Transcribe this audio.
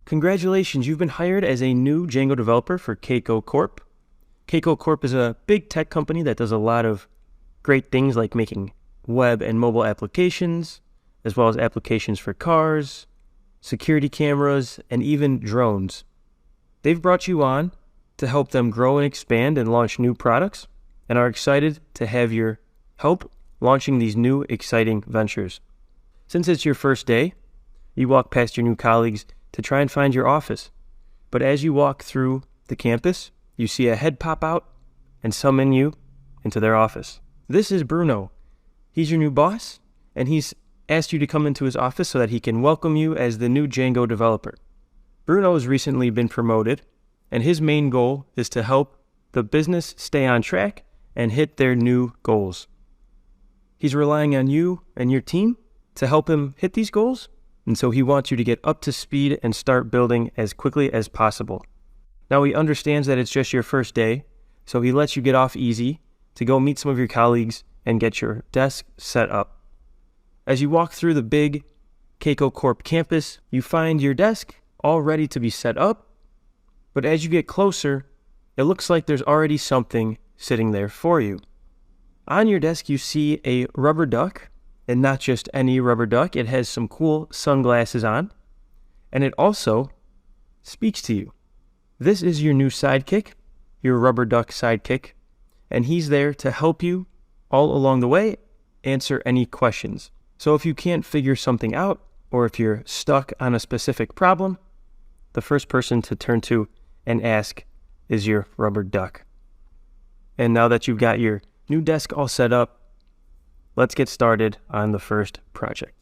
Congratulations, you've been hired as a new Django developer for Keiko Corp. Keiko Corp is a big tech company that does a lot of great things like making web and mobile applications, as well as applications for cars, security cameras, and even drones. They've brought you on to help them grow and expand and launch new products, and are excited to have your help launching these new exciting ventures. Since it's your first day, you walk past your new colleagues to try and find your office. But as you walk through the campus, you see a head pop out and summon you into their office. This is Bruno. He's your new boss, and he's asked you to come into his office so that he can welcome you as the new Django developer. Bruno has recently been promoted, and his main goal is to help the business stay on track and hit their new goals. He's relying on you and your team to help him hit these goals, and so he wants you to get up to speed and start building as quickly as possible. Now he understands that it's just your first day, so he lets you get off easy to go meet some of your colleagues and get your desk set up. As you walk through the big Keiko Corp campus, you find your desk all ready to be set up, but as you get closer, it looks like there's already something sitting there for you. On your desk, you see a rubber duck, and not just any rubber duck. It has some cool sunglasses on, and it also speaks to you. This is your new sidekick, your rubber duck sidekick, and he's there to help you all along the way, answer any questions. So if you can't figure something out, or if you're stuck on a specific problem, the first person to turn to and ask is your rubber duck. And now that you've got your new desk all set up, let's get started on the first project.